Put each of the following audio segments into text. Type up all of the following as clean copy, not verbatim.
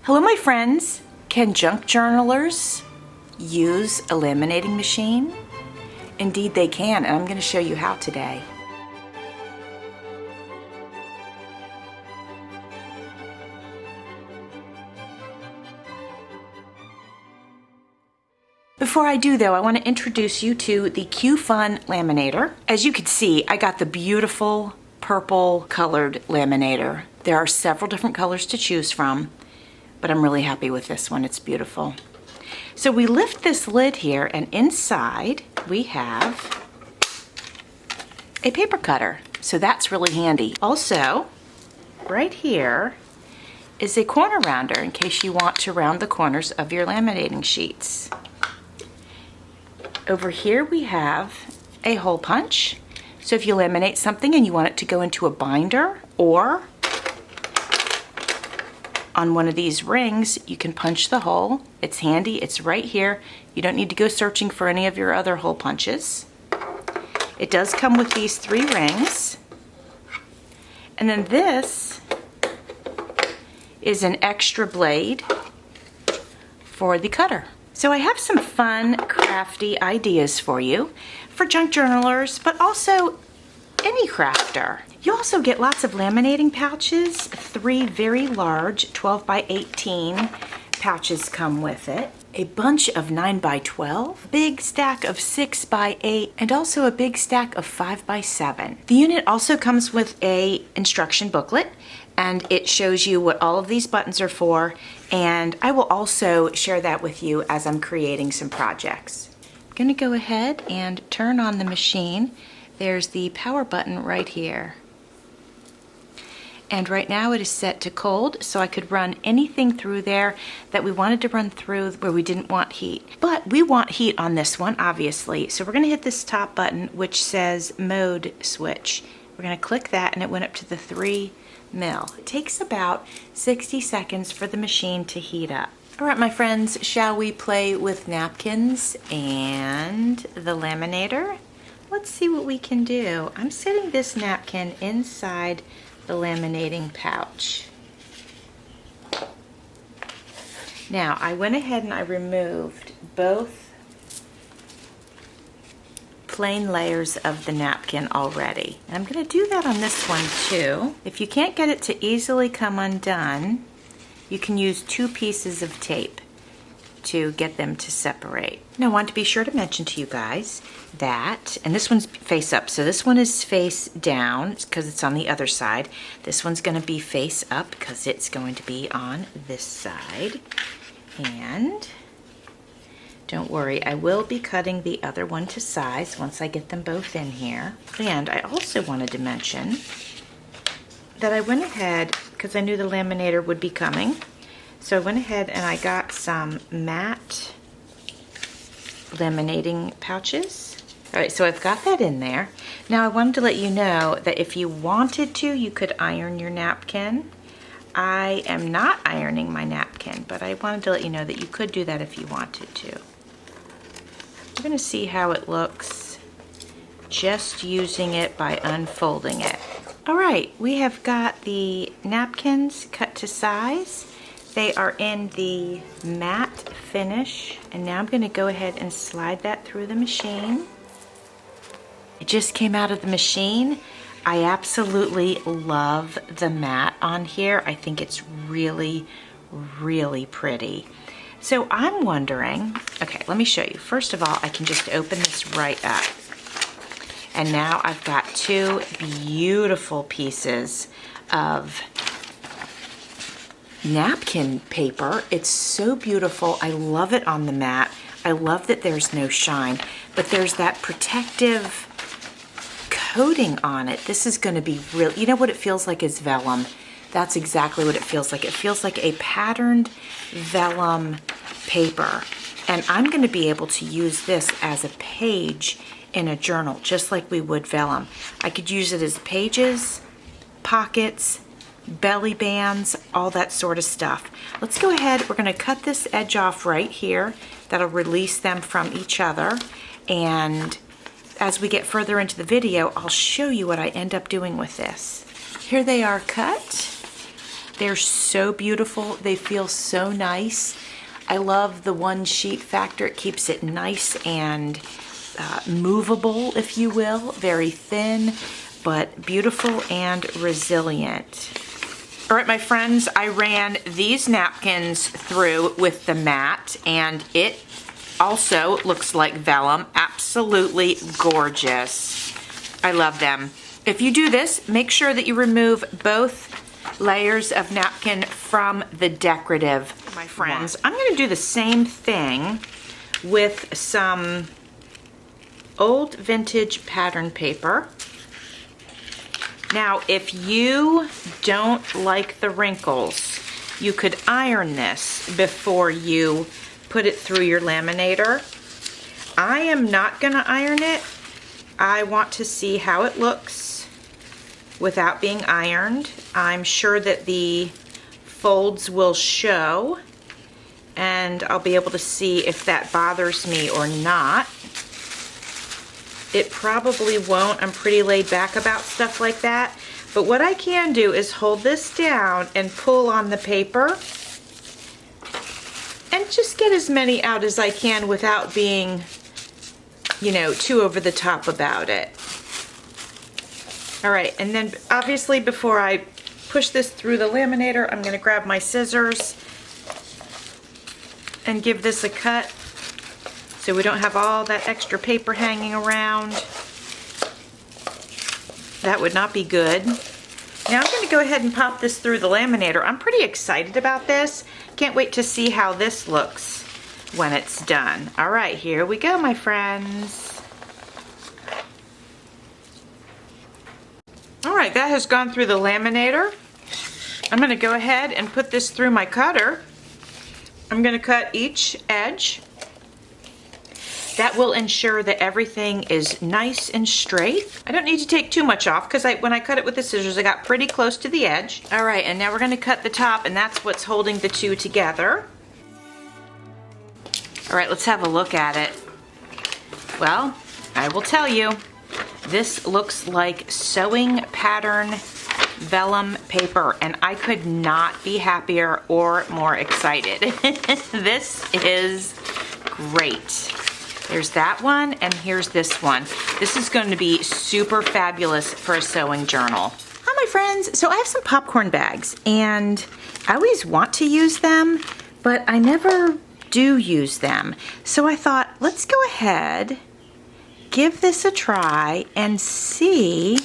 Hello my friends, can junk journalers use a laminating machine? Indeed they can, and I'm going to show you how today. Before I do though, I want to introduce you to the Q-Fun Laminator. As you can see, I got the beautiful purple colored laminator. There are several different colors to choose from, but I'm really happy with this one. It's beautiful. So we lift this lid here, and inside we have a paper cutter. So that's really handy. Also, right here is a corner rounder in case you want to round the corners of your laminating sheets. Over here we have a hole punch. So if you laminate something and you want it to go into a binder, or on one of these rings, you can punch the hole. It's handy, it's right here. You don't need to go searching for any of your other hole punches. It does come with these 3 rings. And then this is an extra blade for the cutter. So I have some fun, crafty ideas for you, for junk journalers, but also any crafter. You also get lots of laminating pouches. 3 very large 12 by 18 pouches come with it. A bunch of 9 by 12, big stack of 6 by 8, and also a big stack of 5 by 7. The unit also comes with a instruction booklet, and it shows you what all of these buttons are for, and I will also share that with you as I'm creating some projects. I'm gonna go ahead and turn on the machine. There's the power button right here. And right now it is set to cold, so I could run anything through there that we wanted to run through where we didn't want heat. But we want heat on this one, obviously. So we're gonna hit this top button, which says mode switch. We're gonna click that, and it went up to the 3 mil. It takes about 60 seconds for the machine to heat up. All right, my friends, shall we play with napkins and the laminator? Let's see what we can do. I'm setting this napkin inside the laminating pouch. Now, I went ahead and I removed both plain layers of the napkin already. And I'm going to do that on this one too. If you can't get it to easily come undone, you can use 2 pieces of tape to get them to separate. Now I want to be sure to mention to you guys that, and this one's face up, so this one is face down because it's on the other side. This one's going to be face up because it's going to be on this side. And don't worry, I will be cutting the other one to size once I get them both in here. And I also wanted to mention that I went ahead, because I knew the laminator would be coming, so I went ahead and I got some matte laminating pouches. All right, so I've got that in there. Now I wanted to let you know that if you wanted to, you could iron your napkin. I am not ironing my napkin, but I wanted to let you know that you could do that if you wanted to. We're gonna see how it looks just using it by unfolding it. All right, we have got the napkins cut to size. They are in the matte finish, and now I'm going to go ahead and slide that through the machine. It just came out of the machine. I absolutely love the matte on here. I think it's really, really pretty. So I'm wondering, okay, let me show you. First of all, I can just open this right up. And now I've got 2 beautiful pieces of napkin paper. It's so beautiful. I love it on the mat. I love that there's no shine, but there's that protective coating on it. This is going to be real. You know what it feels like is vellum. That's exactly what it feels like. It feels like a patterned vellum paper. And I'm going to be able to use this as a page in a journal, just like we would vellum. I could use it as pages, pockets, belly bands, all that sort of stuff. Let's go ahead. We're going to cut this edge off right here. That'll release them from each other. And as we get further into the video, I'll show you what I end up doing with this. Here they are cut. They're so beautiful. They feel so nice. I love the one sheet factor. It keeps it nice and movable, if you will. Very thin, but beautiful and resilient. All right, my friends, I ran these napkins through with the mat, and it also looks like vellum. Absolutely gorgeous. I love them. If you do this, make sure that you remove both layers of napkin from the decorative, my friends. I'm going to do the same thing with some old vintage pattern paper. Now, if you don't like the wrinkles, you could iron this before you put it through your laminator. I am not going to iron it. I want to see how it looks without being ironed. I'm sure that the folds will show, and I'll be able to see if that bothers me or not. It probably won't. I'm pretty laid back about stuff like that. But what I can do is hold this down and pull on the paper and just get as many out as I can without being, you know, too over the top about it. All right, and then obviously before I push this through the laminator, I'm going to grab my scissors and give this a cut so we don't have all that extra paper hanging around. That would not be good. Now I'm going to go ahead and pop this through the laminator. I'm pretty excited about this. Can't wait to see how this looks when it's done. All right, here we go, my friends. All right, that has gone through the laminator. I'm going to go ahead and put this through my cutter. I'm going to cut each edge. That will ensure that everything is nice and straight. I don't need to take too much off because when I cut it with the scissors, I got pretty close to the edge. All right, and now we're going to cut the top, and that's what's holding the two together. All right, let's have a look at it. Well, I will tell you, this looks like sewing pattern vellum paper, and I could not be happier or more excited. This is great. There's that one, and here's this one. This is going to be super fabulous for a sewing journal. Hi, my friends. So I have some popcorn bags, and I always want to use them, but I never do use them. So I thought, let's go ahead, give this a try, and see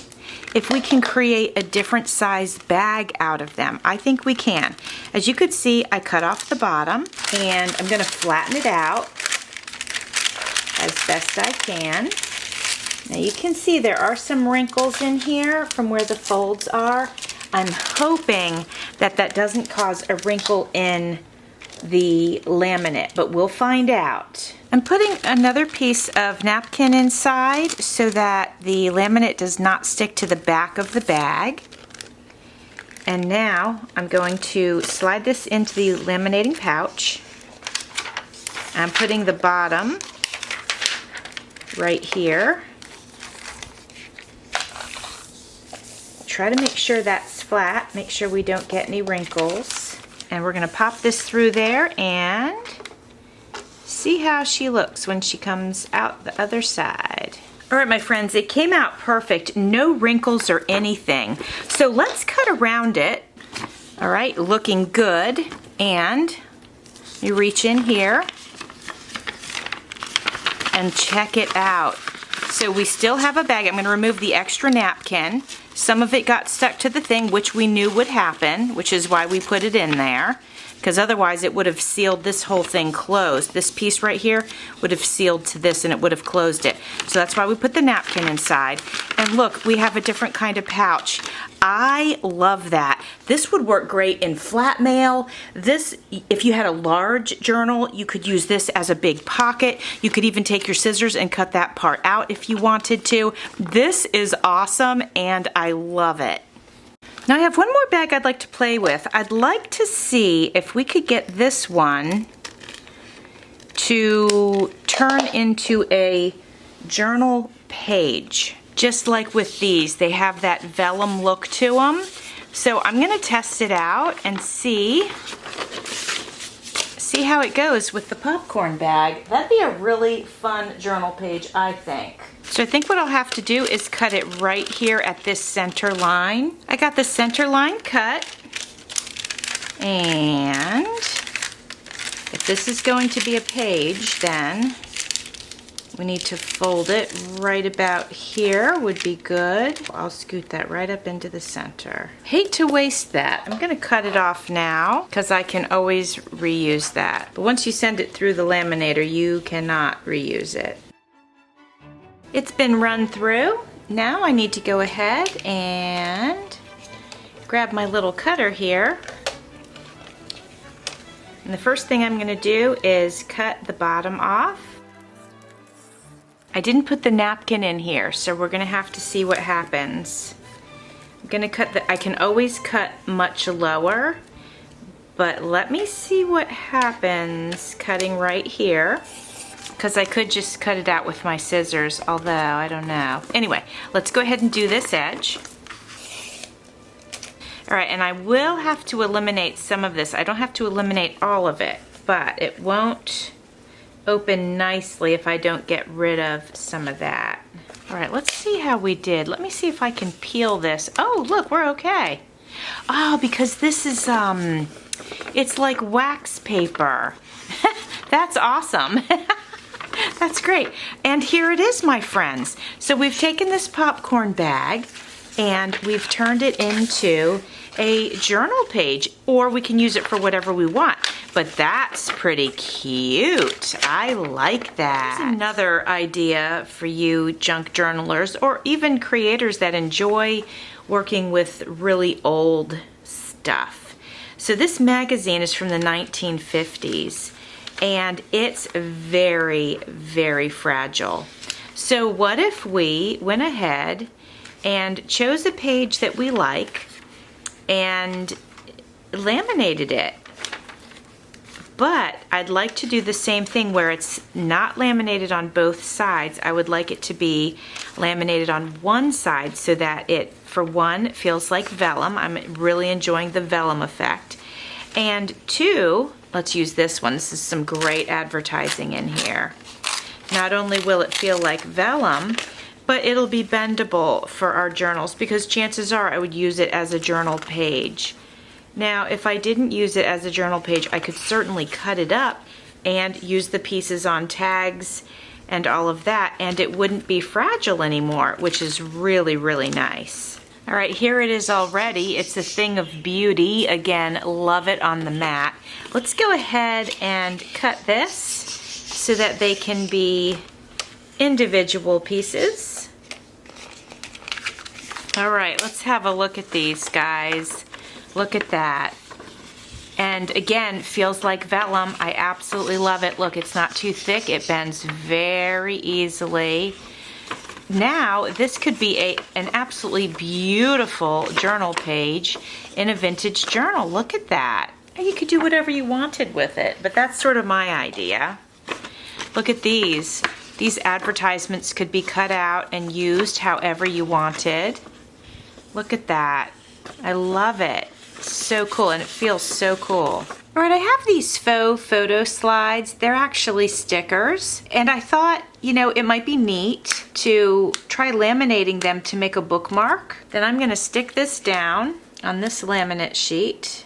if we can create a different size bag out of them. I think we can. As you could see, I cut off the bottom, and I'm going to flatten it out as best I can. Now you can see there are some wrinkles in here from where the folds are. I'm hoping that that doesn't cause a wrinkle in the laminate, but we'll find out. I'm putting another piece of napkin inside so that the laminate does not stick to the back of the bag. And now I'm going to slide this into the laminating pouch. I'm putting the bottom right here. Try to make sure that's flat, make sure we don't get any wrinkles. And we're going to pop this through there and see how she looks when she comes out the other side. All right, my friends, it came out perfect. No wrinkles or anything. So let's cut around it. All right, looking good. And you reach in here and check it out. So we still have a bag. I'm going to remove the extra napkin. Some of it got stuck to the thing, which we knew would happen, which is why we put it in there, because otherwise it would have sealed this whole thing closed. This piece right here would have sealed to this and it would have closed it. So that's why we put the napkin inside. And look, we have a different kind of pouch. I love that. This would work great in flat mail. This, if you had a large journal, you could use this as a big pocket. You could even take your scissors and cut that part out if you wanted to. This is awesome and I love it. Now I have one more bag I'd like to play with. I'd like to see if we could get this one to turn into a journal page. Just like with these, they have that vellum look to them. So I'm gonna test it out and see how it goes with the popcorn bag. That'd be a really fun journal page, I think. So I think what I'll have to do is cut it right here at this center line. I got the center line cut, and if this is going to be a page, then we need to fold it right about here would be good. I'll scoot that right up into the center. Hate to waste that. I'm gonna cut it off now because I can always reuse that. But once you send it through the laminator, you cannot reuse it. It's been run through. Now I need to go ahead and grab my little cutter here. And the first thing I'm gonna do is cut the bottom off. I didn't put the napkin in here, so we're gonna have to see what happens. I'm gonna cut I can always cut much lower, but let me see what happens cutting right here, because I could just cut it out with my scissors, although I don't know. Anyway, let's go ahead and do this edge. All right, and I will have to eliminate some of this. I don't have to eliminate all of it, but it won't open nicely if I don't get rid of some of that. All right, let's see how we did. Let me see if I can peel this. Oh, look, we're okay. Oh, because this is, it's like wax paper. That's awesome. That's great. And here it is, my friends. So we've taken this popcorn bag and we've turned it into a journal page, or we can use it for whatever we want. But that's pretty cute. I like that. Here's another idea for you junk journalers, or even creators that enjoy working with really old stuff. So this magazine is from the 1950s, and it's very, very fragile. So what if we went ahead and chose a page that we like and laminated it? But I'd like to do the same thing where it's not laminated on both sides. I would like it to be laminated on one side so that it, for one, feels like vellum. I'm really enjoying the vellum effect. And two, let's use this one. This is some great advertising in here. Not only will it feel like vellum, but it'll be bendable for our journals, because chances are I would use it as a journal page. Now, if I didn't use it as a journal page, I could certainly cut it up and use the pieces on tags and all of that, and it wouldn't be fragile anymore, which is really, really nice. All right, here it is already. It's a thing of beauty. Again, love it on the mat. Let's go ahead and cut this so that they can be individual pieces. All right, let's have a look at these, guys. Look at that. And again, feels like vellum. I absolutely love it. Look, it's not too thick. It bends very easily. Now, this could be an absolutely beautiful journal page in a vintage journal. Look at that. You could do whatever you wanted with it, but that's sort of my idea. Look at these. These advertisements could be cut out and used however you wanted. Look at that. I love it. So cool, and it feels so cool. All right, I have these faux photo slides. They're actually stickers, and I thought, you know, it might be neat to try laminating them to make a bookmark. Then I'm gonna stick this down on this laminate sheet.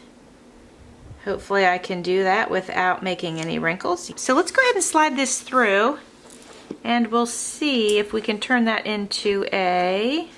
Hopefully I can do that without making any wrinkles. So let's go ahead and slide this through, and we'll see if we can turn that into a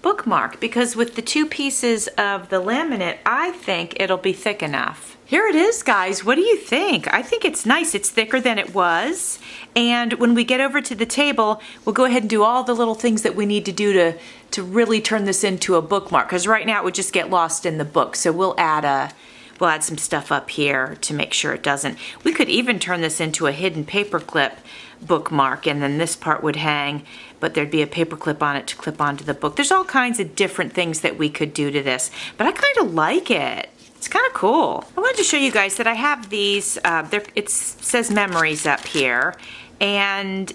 bookmark, because with the two pieces of the laminate, I think it'll be thick enough. Here it is, guys. What do you think? I think it's nice. It's thicker than it was. And when we get over to the table, we'll go ahead and do all the little things that we need to do to really turn this into a bookmark, because right now it would just get lost in the book. So we'll add some stuff up here to make sure it doesn't. We could even turn this into a hidden paperclip bookmark, and then this part would hang, but there'd be a paper clip on it to clip onto the book. There's all kinds of different things that we could do to this, but I kind of like it. It's kind of cool. I wanted to show you guys that I have these, it says memories up here, and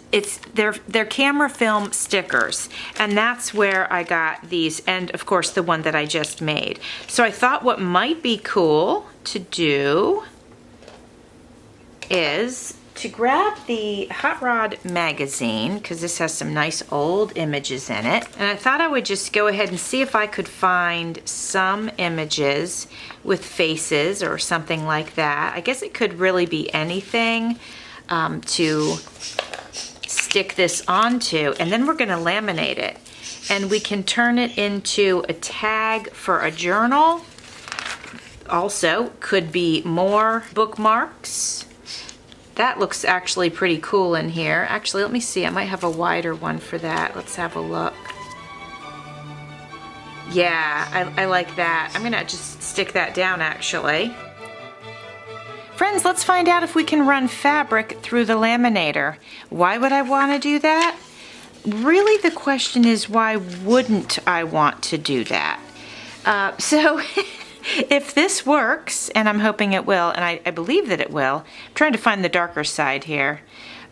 they're camera film stickers, and that's where I got these, and of course the one that I just made. So I thought what might be cool to do is to grab the Hot Rod magazine, because this has some nice old images in it, and I thought I would just go ahead and see if I could find some images with faces or something like that. I guess it could really be anything to stick this onto, and then we're going to laminate it, and we can turn it into a tag for a journal. Also could be more bookmarks. That looks actually pretty cool in here. Actually, let me see. I might have a wider one for that. Let's have a look. Yeah, I like that. I'm gonna just stick that down actually. Friends, let's find out if we can run fabric through the laminator. Why would I want to do that? Really, the question is, why wouldn't I want to do that? So if this works, and I'm hoping it will, and I believe that it will, I'm trying to find the darker side here.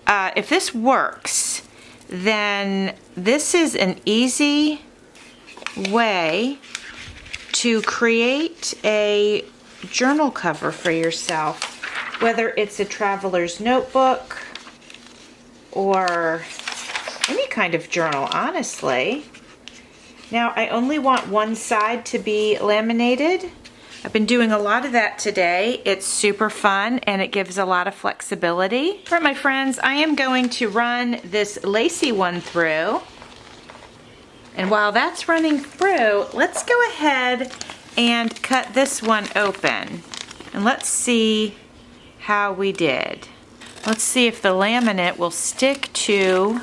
If this works, then this is an easy way to create a journal cover for yourself, whether it's a traveler's notebook or any kind of journal, honestly. Now, I only want one side to be laminated. I've been doing a lot of that today. It's super fun and it gives a lot of flexibility. All right, my friends, I am going to run this lacy one through. And while that's running through, let's go ahead and cut this one open. And let's see how we did. Let's see if the laminate will stick to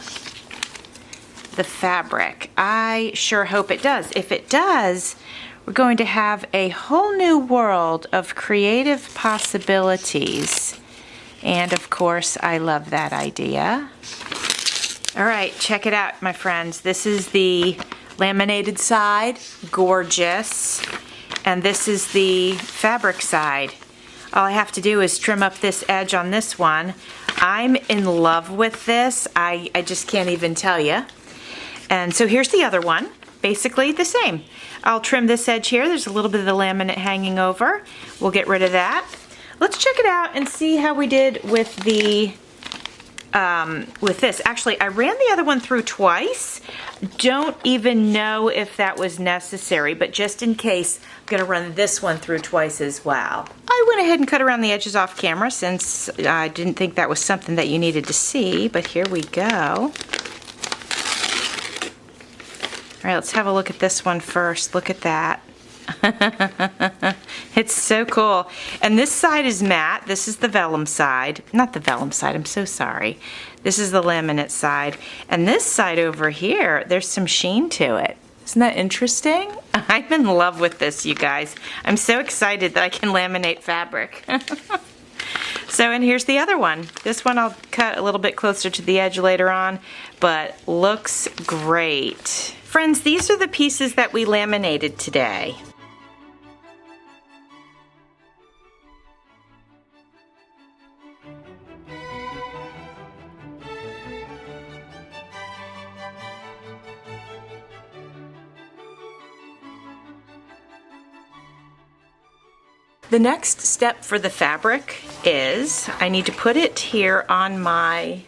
the fabric. I sure hope it does. If it does, we're going to have a whole new world of creative possibilities. And of course, I love that idea. All right, check it out, my friends. This is the laminated side, gorgeous. And this is the fabric side. All I have to do is trim up this edge on this one. I'm in love with this. I just can't even tell you. And so here's the other one, basically the same. I'll trim this edge here. There's a little bit of the laminate hanging over. We'll get rid of that. Let's check it out and see how we did with the with this. Actually, I ran the other one through twice. Don't even know if that was necessary, but just in case, I'm gonna run this one through twice as well. I went ahead and cut around the edges off camera since I didn't think that was something that you needed to see, but here we go. All right, let's have a look at this one first. Look at that. It's so cool. And this side is matte. This is the vellum side. Not the vellum side, I'm so sorry. This is the laminate side. And this side over here, there's some sheen to it. Isn't that interesting? I'm in love with this, you guys. I'm so excited that I can laminate fabric. So, and here's the other one. This one I'll cut a little bit closer to the edge later on, but looks great. Friends, these are the pieces that we laminated today. The next step for the fabric is I need to put it here on my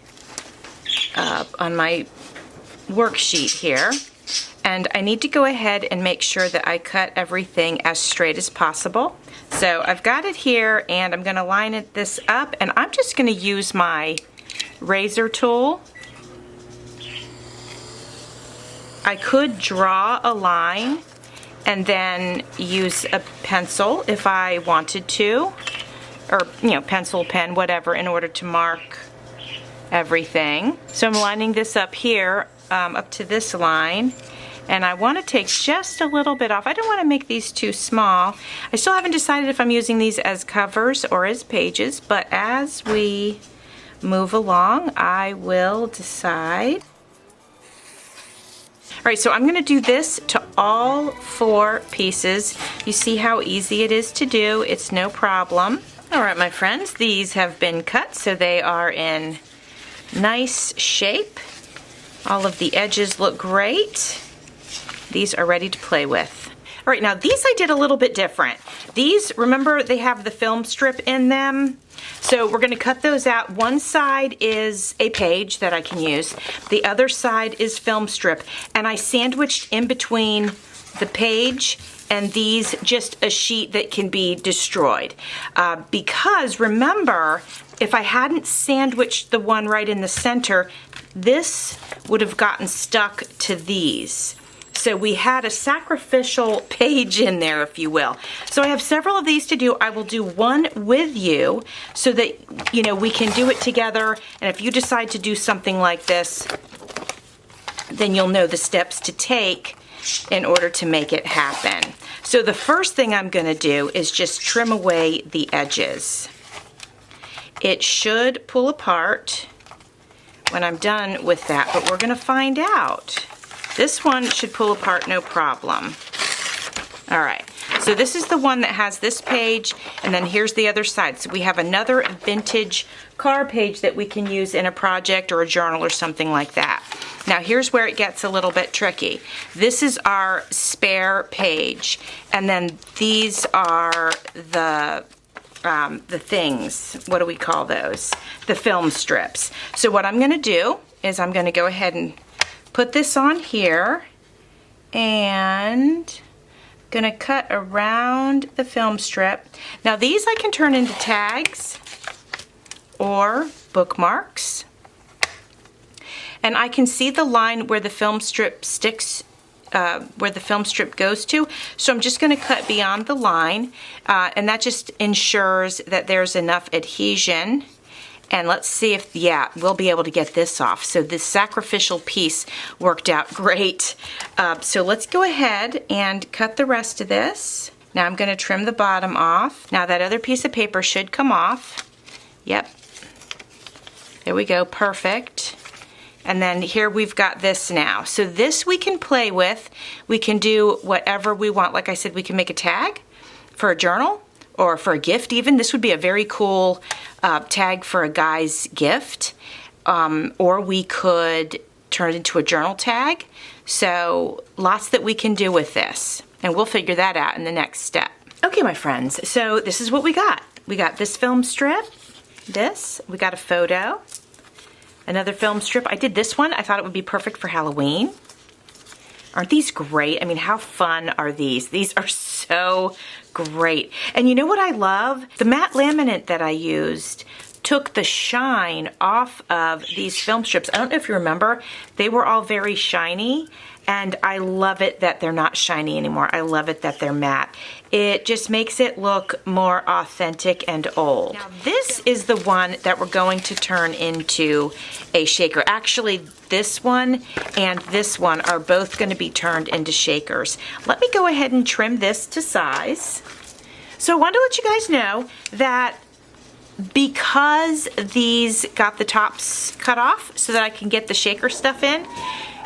worksheet here, and I need to go ahead and make sure that I cut everything as straight as possible. So I've got it here, and I'm going to line this up, and I'm just going to use my razor tool. I could draw a line and then use a pencil if I wanted to, or pencil, pen, whatever, in order to mark everything. So I'm lining this up here, up to this line, and I want to take just a little bit off. I don't want to make these too small. I still haven't decided if I'm using these as covers or as pages, but as we move along, I will decide. All right, so I'm going to do this to all 4 pieces. You see how easy it is to do. It's no problem. All right, my friends, these have been cut, so they are in Nice shape. All of the edges look great. These are ready to play with. All right, now these I did a little bit different. These, remember, they have the film strip in them. So we're gonna cut those out. One side is a page that I can use. The other side is film strip. And I sandwiched in between the page and these just a sheet that can be destroyed. Because remember, if I hadn't sandwiched the one right in the center, this would have gotten stuck to these. So we had a sacrificial page in there, if you will. So I have several of these to do. I will do one with you so that, you know, we can do it together. And if you decide to do something like this, then you'll know the steps to take in order to make it happen. So the first thing I'm going to do is just trim away the edges. It should pull apart when I'm done with that, but we're going to find out. This one should pull apart no problem. All right, so this is the one that has this page, and then here's the other side. So we have another vintage car page that we can use in a project or a journal or something like that. Now here's where it gets a little bit tricky. This is our spare page, and then these are the things, what do we call those? The film strips. So what I'm gonna do is I'm gonna go ahead and put this on here, and gonna cut around the film strip. Now these I can turn into tags or bookmarks, and I can see the line where the film strip sticks, where the film strip goes to. So I'm just gonna cut beyond the line, and that just ensures that there's enough adhesion. And let's see if, yeah, we'll be able to get this off. So this sacrificial piece worked out great. So let's go ahead and cut the rest of this. Now I'm gonna trim the bottom off. Now that other piece of paper should come off. Yep, there we go, perfect. And then here we've got this now. So this we can play with. We can do whatever we want. Like I said, we can make a tag for a journal or for a gift even. This would be a very cool tag for a guy's gift. Or we could turn it into a journal tag. So lots that we can do with this. And we'll figure that out in the next step. Okay, my friends, so this is what we got. We got this film strip, we got a photo, another film strip. I did this one. I thought it would be perfect for Halloween. Aren't these great? I mean, how fun are these? These are so great. And you know what I love? The matte laminate that I used took the shine off of these film strips. I don't know if you remember, they were all very shiny, and I love it that they're not shiny anymore. I love it that they're matte. It just makes it look more authentic and old. Now this is the one that we're going to turn into a shaker. Actually, this one and this one are both going to be turned into shakers. Let me go ahead and trim this to size. So I wanted to let you guys know that because these got the tops cut off so that I can get the shaker stuff in,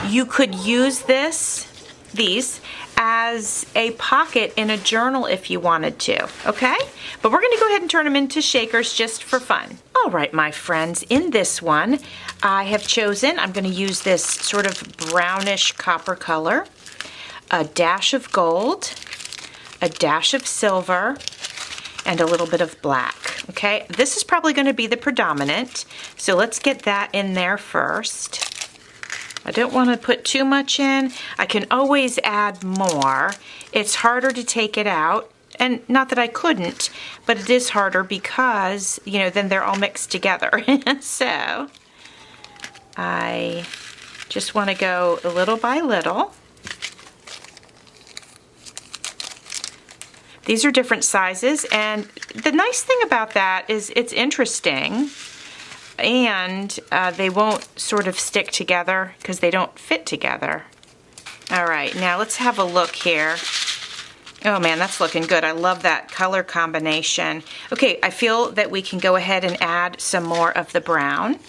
you could use these as a pocket in a journal if you wanted to, okay? But we're gonna go ahead and turn them into shakers just for fun. All right, my friends, in this one, I have chosen, I'm gonna use this sort of brownish copper color, a dash of gold, a dash of silver, and a little bit of black, okay? This is probably gonna be the predominant, so let's get that in there first. I don't want to put too much in. I can always add more. It's harder to take it out, and not that I couldn't, but it is harder because, you know, then they're all mixed together. So I just want to go little by little. These are different sizes, and the nice thing about that is it's interesting, and they won't sort of stick together because they don't fit together. All right, now let's have a look here. Oh man, that's looking good. I love that color combination. Okay, I feel that we can go ahead and add some more of the brown.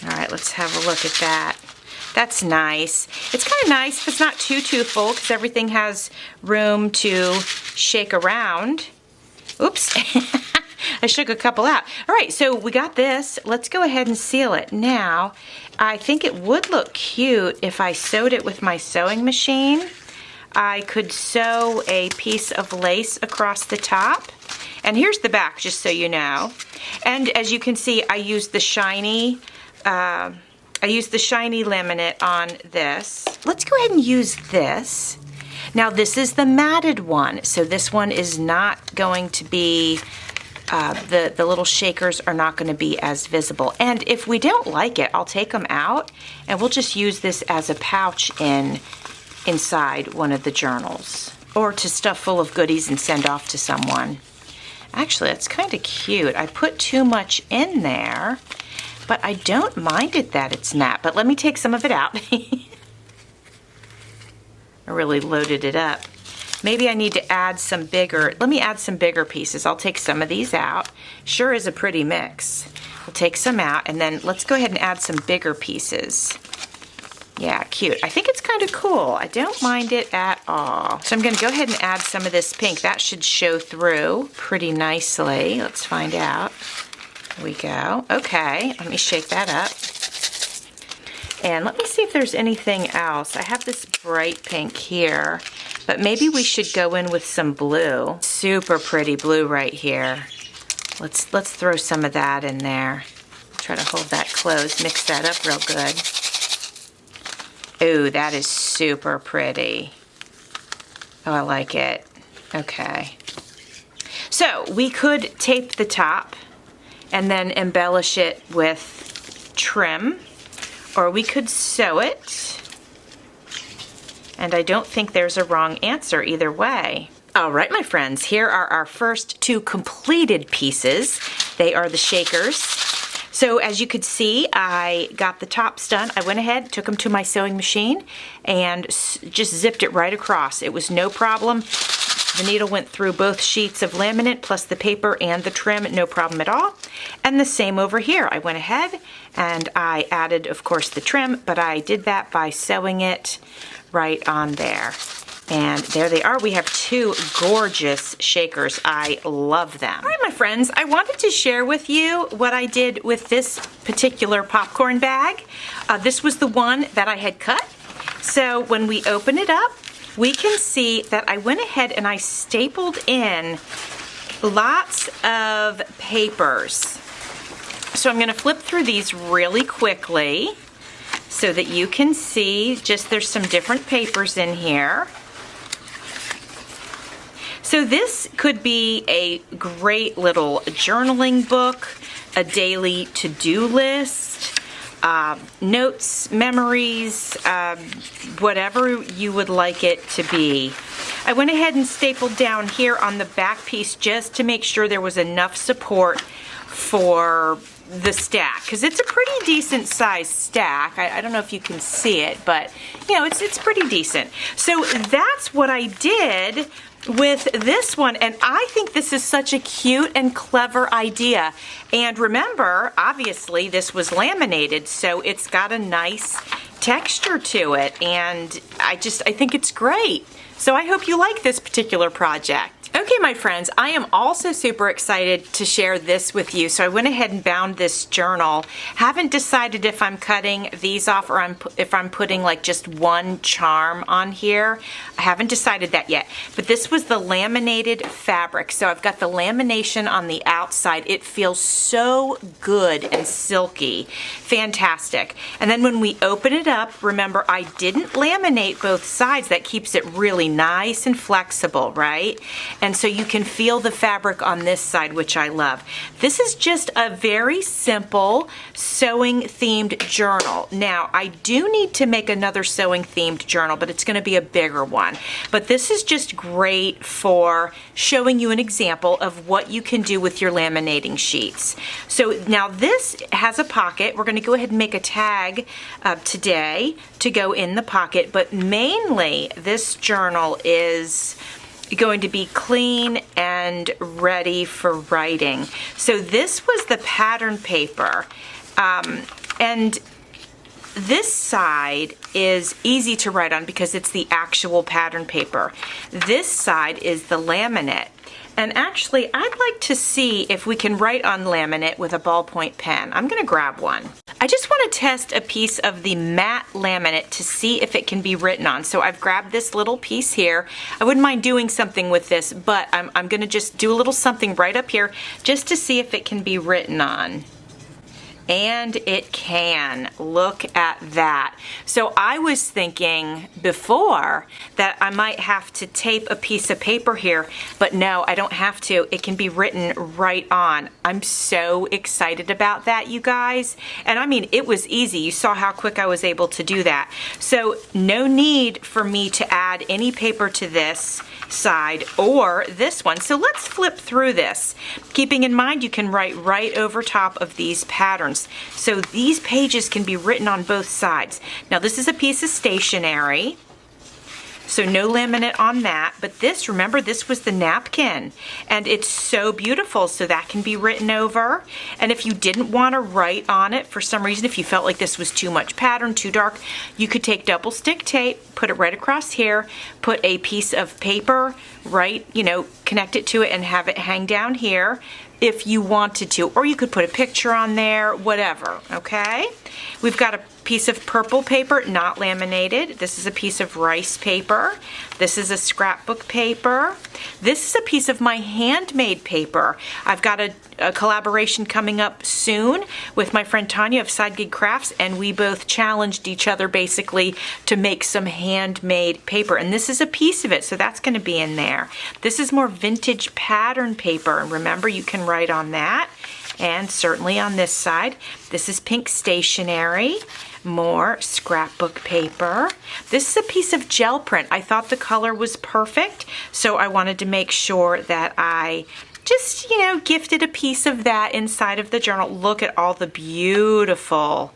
All right, let's have a look at that. That's nice. It's kind of nice if it's not too full because everything has room to shake around. Oops. I shook a couple out. All right, so we got this. Let's go ahead and seal it. Now, I think it would look cute if I sewed it with my sewing machine. I could sew a piece of lace across the top. And here's the back, just so you know. And as you can see, I used the shiny laminate on this. Let's go ahead and use this. Now this is the matted one, so this one is not going to be, the little shakers are not going to be as visible. And if we don't like it, I'll take them out and we'll just use this as a pouch inside one of the journals, or to stuff full of goodies and send off to someone. Actually, that's kind of cute. I put too much in there, but I don't mind it that it's matte. But let me take some of it out. I really loaded it up. Maybe I need to add some bigger, let me add some bigger pieces. I'll take some of these out. Sure is a pretty mix. We'll take some out and then let's go ahead and add some bigger pieces. Yeah, cute. I think it's kind of cool. I don't mind it at all. So I'm going to go ahead and add some of this pink. That should show through pretty nicely. Let's find out. Here we go. Okay, let me shake that up. And let me see if there's anything else. I have this bright pink here, but maybe we should go in with some blue. Super pretty blue right here. Let's throw some of that in there. Try to hold that closed, mix that up real good. Ooh, that is super pretty. Oh, I like it. Okay. So we could tape the top and then embellish it with trim, or we could sew it. And I don't think there's a wrong answer either way. All right, my friends, here are our first two completed pieces. They are the shakers. So as you could see, I got the tops done. I went ahead, took them to my sewing machine, and just zipped it right across. It was no problem. The needle went through both sheets of laminate plus the paper and the trim, no problem at all. And the same over here. I went ahead and I added, of course, the trim, but I did that by sewing it right on there. And there they are. We have two gorgeous shakers. I love them. All right, my friends, I wanted to share with you what I did with this particular popcorn bag. This was the one that I had cut. So when we open it up, we can see that I went ahead and I stapled in lots of papers. So I'm going to flip through these really quickly so that you can see just there's some different papers in here. So this could be a great little journaling book, a daily to-do list, notes, memories, whatever you would like it to be. I went ahead and stapled down here on the back piece just to make sure there was enough support for the stack, because it's a pretty decent sized stack. I don't know if you can see it, but you know, it's pretty decent. So that's what I did with this one, and I think this is such a cute and clever idea. And remember, obviously this was laminated, so it's got a nice texture to it, and I think it's great. So I hope you like this particular project. Okay, my friends, I am also super excited to share this with you. So I went ahead and bound this journal. Haven't decided if I'm cutting these off or if I'm putting like just one charm on here. I haven't decided that yet. But this was the laminated fabric. So I've got the lamination on the outside. It feels so good and silky. Fantastic. And then when we open it up, remember I didn't laminate both sides. That keeps it really nice and flexible, right? And so you can feel the fabric on this side, which I love. This is just a very simple sewing themed journal. Now, I do need to make another sewing themed journal, but it's going to be a bigger one. But this is just great for showing you an example of what you can do with your laminating sheets. So now this has a pocket. We're going to go ahead and make a tag today to go in the pocket, but mainly this journal is going to be clean and ready for writing. So this was the pattern paper, and this side is easy to write on because it's the actual pattern paper. This side is the laminate. And actually, I'd like to see if we can write on laminate with a ballpoint pen. I'm gonna grab one. I just wanna test a piece of the matte laminate to see if it can be written on. So I've grabbed this little piece here. I wouldn't mind doing something with this, but I'm gonna just do a little something right up here just to see if it can be written on. And it can. Look at that. So I was thinking before that I might have to tape a piece of paper here, but no, I don't have to. It can be written right on. I'm so excited about that, you guys. And I mean, it was easy. You saw how quick I was able to do that. So no need for me to add any paper to this side or this one. So let's flip through this. Keeping in mind you can write right over top of these patterns. So these pages can be written on both sides. Now this is a piece of stationery, so no laminate on that, but this, remember, this was the napkin, and it's so beautiful, so that can be written over. And if you didn't want to write on it for some reason, if you felt like this was too much pattern, too dark, you could take double stick tape, put it right across here, put a piece of paper right, connect it to it and have it hang down here if you wanted to, or you could put a picture on there, whatever, okay? We've got a piece of purple paper, not laminated. This is a piece of rice paper. This is a scrapbook paper. This is a piece of my handmade paper. I've got a collaboration coming up soon with my friend Tanya of Side Gig Crafts, and we both challenged each other basically to make some handmade paper, and this is a piece of it, so that's going to be in there. This is more vintage pattern paper, and remember, you can write on that. And certainly on this side, this is pink stationery, more scrapbook paper. This is a piece of gel print. I thought the color was perfect, so I wanted to make sure that I just, gifted a piece of that inside of the journal. Look at all the beautiful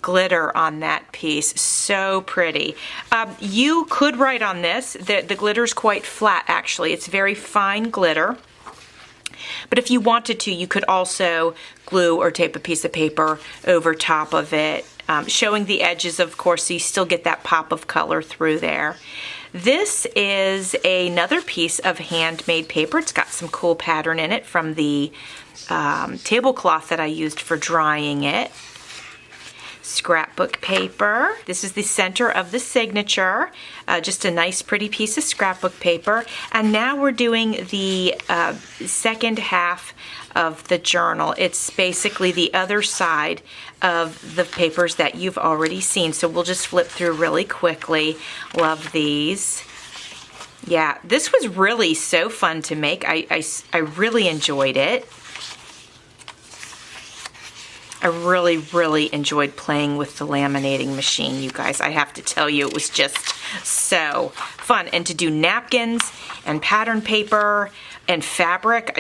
glitter on that piece. So pretty. You could write on this. The glitter's quite flat, actually. It's very fine glitter. But if you wanted to, you could also glue or tape a piece of paper over top of it, showing the edges, of course, so you still get that pop of color through there. This is another piece of handmade paper. It's got some cool pattern in it from the tablecloth that I used for drying it. Scrapbook paper. This is the center of the signature. Just a nice pretty piece of scrapbook paper. And now we're doing the second half of the journal. It's basically the other side of the papers that you've already seen. So we'll just flip through really quickly. Love these. Yeah, this was really so fun to make. I really enjoyed it. I really, really enjoyed playing with the laminating machine, you guys. I have to tell you, it was just so fun. And to do napkins and pattern paper and fabric,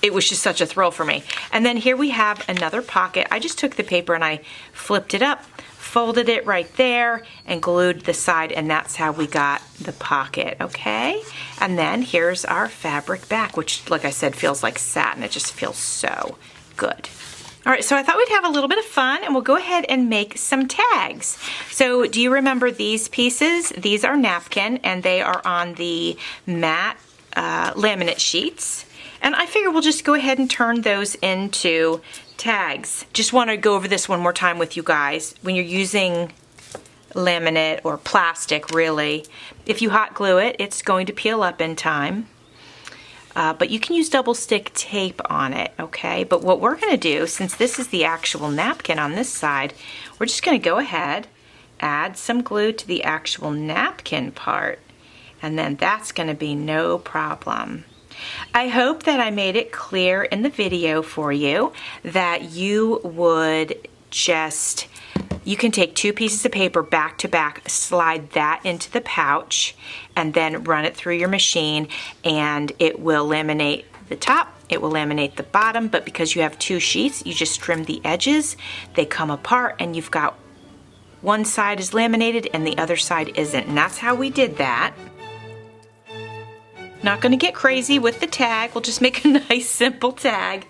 it was just such a thrill for me. And then here we have another pocket. I just took the paper and I flipped it up, folded it right there, and glued the side, and that's how we got the pocket, okay? And then here's our fabric back, which, like I said, feels like satin. It just feels so good. All right, so I thought we'd have a little bit of fun, and we'll go ahead and make some tags. So do you remember these pieces? These are napkin, and they are on the matte laminate sheets. And I figure we'll just go ahead and turn those into tags. Just want to go over this one more time with you guys. When you're using laminate or plastic, really, if you hot glue it, it's going to peel up in time. But you can use double stick tape on it, okay? But what we're gonna do, since this is the actual napkin on this side, we're just gonna go ahead, add some glue to the actual napkin part, and then that's gonna be no problem. I hope that I made it clear in the video for you that you would just, you can take two pieces of paper back to back, slide that into the pouch, and then run it through your machine, and it will laminate the top, it will laminate the bottom, but because you have two sheets, you just trim the edges, they come apart, and you've got one side is laminated and the other side isn't, and that's how we did that. Not gonna get crazy with the tag, we'll just make a nice simple tag.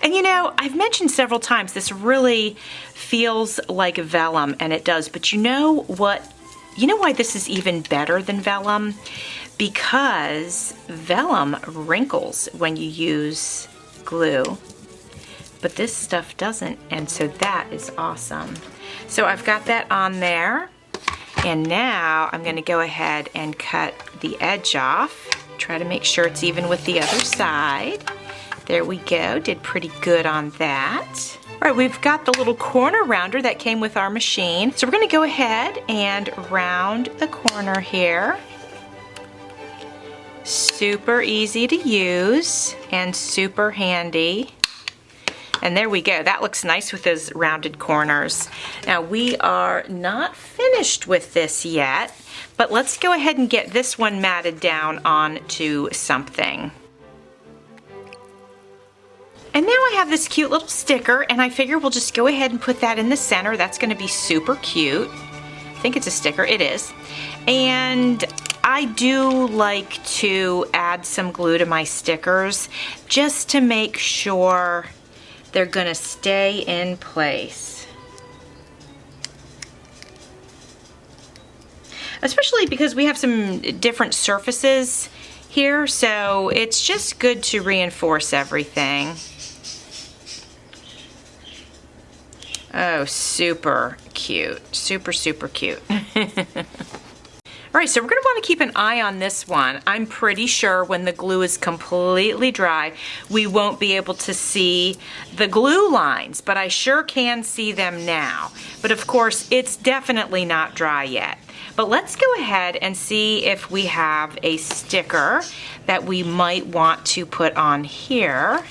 And I've mentioned several times, this really feels like vellum, and it does, but you know what? You know why this is even better than vellum? because vellum wrinkles when you use glue, but this stuff doesn't, and so that is awesome. So I've got that on there, and now I'm going to go ahead and cut the edge off. Try to make sure it's even with the other side. There we go, did pretty good on that. All right, we've got the little corner rounder that came with our machine. So we're gonna go ahead and round the corner here. Super easy to use and super handy. And there we go, that looks nice with those rounded corners. Now we are not finished with this yet, but let's go ahead and get this one matted down onto something. And now I have this cute little sticker, and I figure we'll just go ahead and put that in the center. That's going to be super cute. I think it's a sticker. It is. And I do like to add some glue to my stickers just to make sure they're going to stay in place. Especially because we have some different surfaces here, so it's just good to reinforce everything. Oh, super cute. Super, super cute. All right, so we're going to want to keep an eye on this one. I'm pretty sure when the glue is completely dry, we won't be able to see the glue lines, but I sure can see them now. But of course, it's definitely not dry yet. But let's go ahead and see if we have a sticker that we might want to put on here.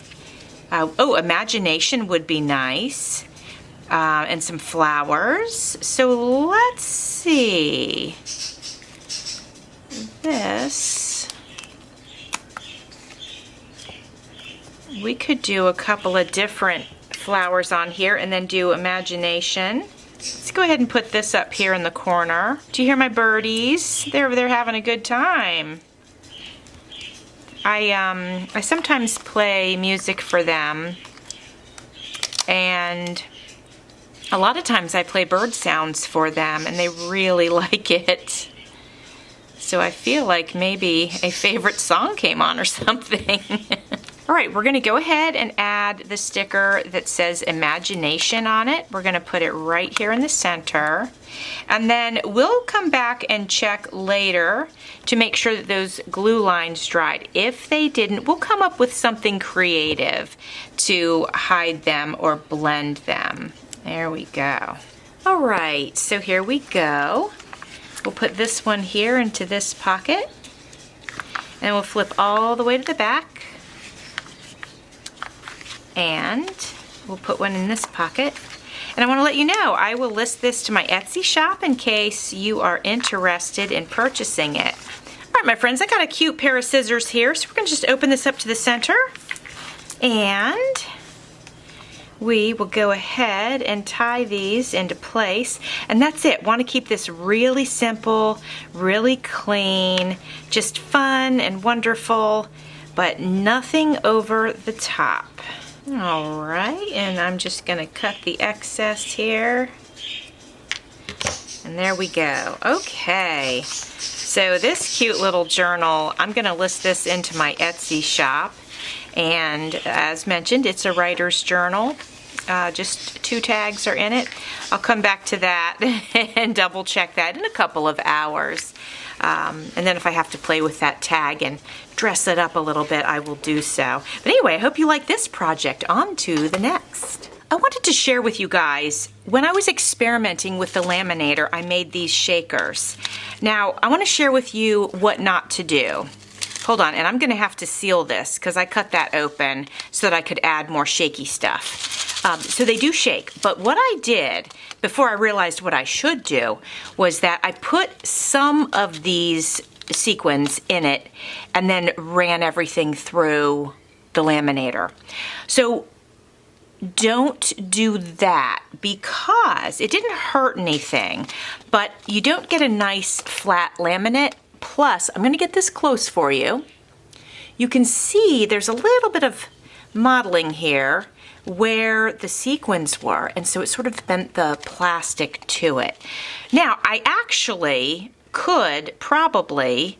Oh, imagination would be nice. And some flowers. So let's see. This. We could do a couple of different flowers on here and then do imagination. Let's go ahead and put this up here in the corner. Do you hear my birdies? They're over there having a good time. I sometimes play music for them, and a lot of times I play bird sounds for them and they really like it. So I feel like maybe a favorite song came on or something. All right, we're gonna go ahead and add the sticker that says imagination on it. We're gonna put it right here in the center. And then we'll come back and check later to make sure that those glue lines dried. If they didn't, we'll come up with something creative to hide them or blend them. There we go. All right, so here we go. We'll put this one here into this pocket, and we'll flip all the way to the back, and we'll put one in this pocket. And I want to let you know, I will list this to my Etsy shop in case you are interested in purchasing it. All right, my friends, I got a cute pair of scissors here, so we're going to just open this up to the center, and we will go ahead and tie these into place, and that's it. Want to keep this really simple, really clean, just fun and wonderful, but nothing over the top. All right, and I'm just going to cut the excess here, and there we go. Okay, so this cute little journal, I'm going to list this into my Etsy shop. And as mentioned, it's a writer's journal. Just 2 tags are in it. I'll come back to that and double check that in a couple of hours. And then if I have to play with that tag and dress it up a little bit, I will do so. But anyway, I hope you like this project. On to the next. I wanted to share with you guys, when I was experimenting with the Laminator, I made these shakers. Now, I want to share with you what not to do. Hold on, and I'm going to have to seal this because I cut that open so that I could add more shaky stuff. So they do shake, but what I did before I realized what I should do was that I put some of these sequins in it and then ran everything through the Laminator. So don't do that because it didn't hurt anything, but you don't get a nice flat laminate. Plus, I'm going to get this close for you. You can see there's a little bit of modeling here where the sequins were, and so it sort of bent the plastic to it. Now, I actually could probably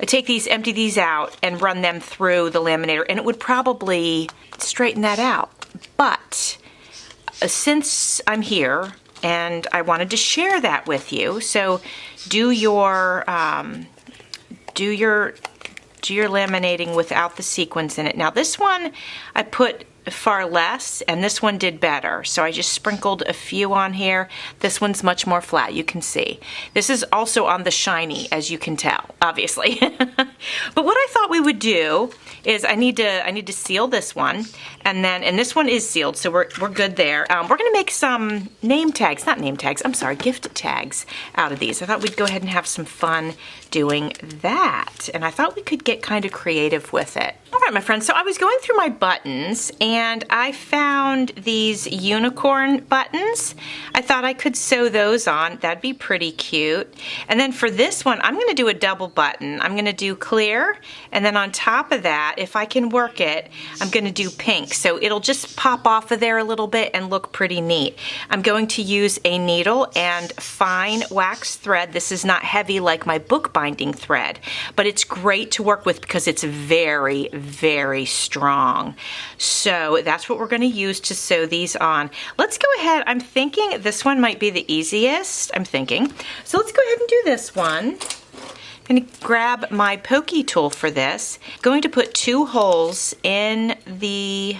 take these, empty these out, and run them through the laminator, and it would probably straighten that out. But since I'm here and I wanted to share that with you, so do your laminating without the sequins in it. Now this one I put far less, and this one did better, so I just sprinkled a few on here. This one's much more flat, you can see. This is also on the shiny, as you can tell, obviously. But what I thought we would do is I need to seal this one, and this one is sealed, so we're good there. We're gonna make some gift tags out of these. I thought we'd go ahead and have some fun doing that, and I thought we could get kind of creative with it. All right, my friends, so I was going through my buttons and I found these unicorn buttons. I thought I could sew those on. That'd be pretty cute. And then for this one, I'm gonna do a double button. I'm gonna do clear, and then on top of that, if I can work it, I'm gonna do pink. So it'll just pop off of there a little bit and look pretty neat. I'm going to use a needle and fine wax thread. This is not heavy like my bookbinding thread, but it's great to work with because it's very, very strong. So that's what we're going to use to sew these on. Let's go ahead. I'm thinking this one might be the easiest. So let's go ahead and do this one. I'm going to grab my pokey tool for this. I'm going to put 2 holes in the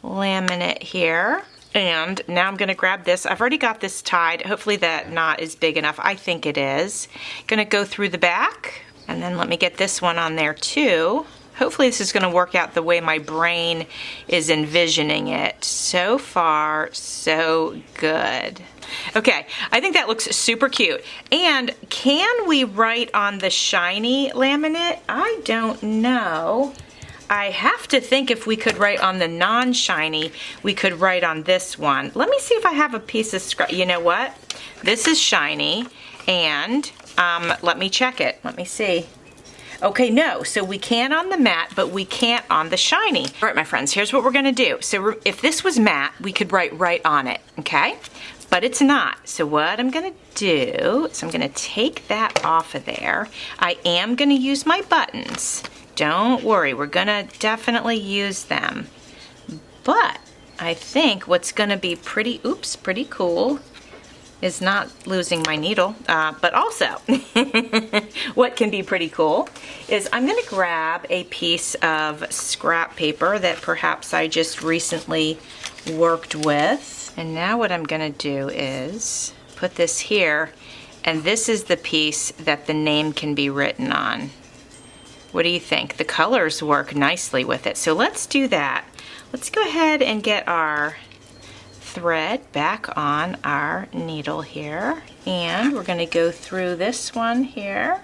laminate here. And now I'm going to grab this. I've already got this tied. Hopefully that knot is big enough. I think it is. Going to go through the back, and then let me get this one on there too. Hopefully this is going to work out the way my brain is envisioning it. So far, so good. Okay, I think that looks super cute. And can we write on the shiny laminate? I don't know. I have to think if we could write on the non-shiny, we could write on this one. Let me see if I have a piece of scrap. You know what? This is shiny, and let me check it. Let me see. Okay, no, so we can on the matte, but we can't on the shiny. All right, my friends, here's what we're gonna do. So if this was matte, we could write right on it, okay? But it's not. So what I'm gonna do is I'm gonna take that off of there. I am gonna use my buttons. Don't worry, we're gonna definitely use them. But I think what's gonna be pretty cool is not losing my needle, but also what can be pretty cool is I'm gonna grab a piece of scrap paper that perhaps I just recently worked with. And now what I'm gonna do is put this here, and this is the piece that the name can be written on. What do you think? The colors work nicely with it. So let's do that. Let's go ahead and get our thread back on our needle here, and we're going to go through this one here.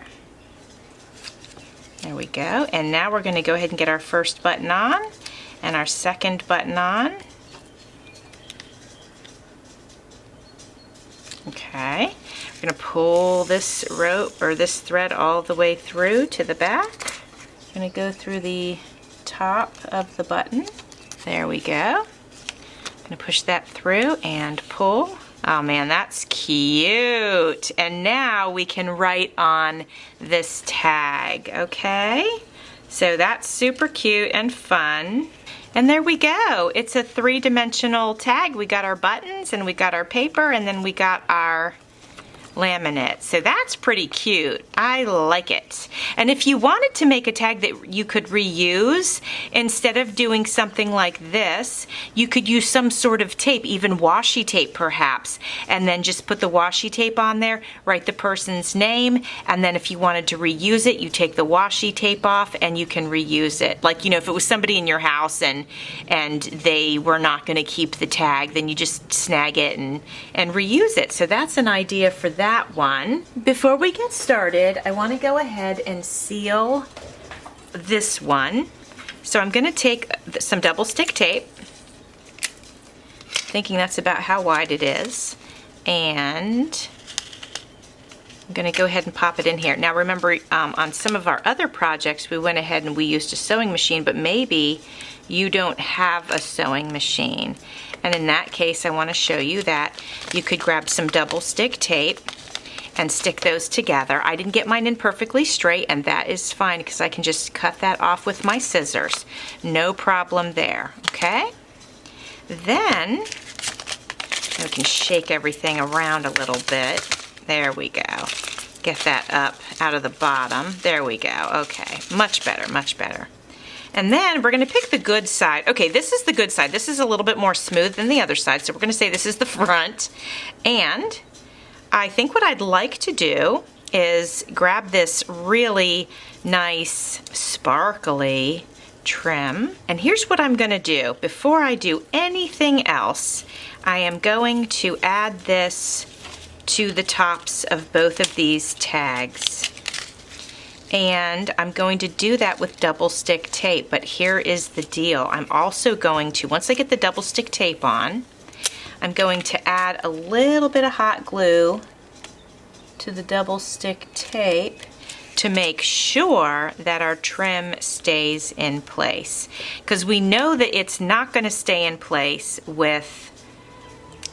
There we go. And now we're going to go ahead and get our first button on and our second button on. Okay, we're going to pull this rope or this thread all the way through to the back. I'm going to go through the top of the button. There we go. I'm gonna push that through and pull. Oh man, that's cute. And now we can write on this tag, okay? So that's super cute and fun. And there we go. It's a 3-dimensional tag. We got our buttons and we got our paper and then we got our laminate. So that's pretty cute. I like it. And if you wanted to make a tag that you could reuse, instead of doing something like this, you could use some sort of tape, even washi tape perhaps, and then just put the washi tape on there, write the person's name, and then if you wanted to reuse it, you take the washi tape off and you can reuse it. Like, you know, if it was somebody in your house and they were not going to keep the tag, then you just snag it and reuse it. So that's an idea for that one. Before we get started, I want to go ahead and seal this one. So I'm going to take some double stick tape, thinking that's about how wide it is, and I'm going to go ahead and pop it in here. Now remember, on some of our other projects we went ahead and we used a sewing machine, but maybe you don't have a sewing machine. And in that case, I want to show you that you could grab some double stick tape and stick those together. I didn't get mine in perfectly straight, and that is fine because I can just cut that off with my scissors. No problem there, okay? Then we can shake everything around a little bit. There we go. Get that up out of the bottom. There we go. Okay, much better, much better. And then we're going to pick the good side. Okay, this is the good side. This is a little bit more smooth than the other side, so we're going to say this is the front. And I think what I'd like to do is grab this really nice, sparkly trim. And here's what I'm going to do. Before I do anything else, I am going to add this to the tops of both of these tags. And I'm going to do that with double stick tape, but here is the deal. I'm also going to, once I get the double stick tape on, I'm going to add a little bit of hot glue to the double stick tape to make sure that our trim stays in place. Because we know that it's not going to stay in place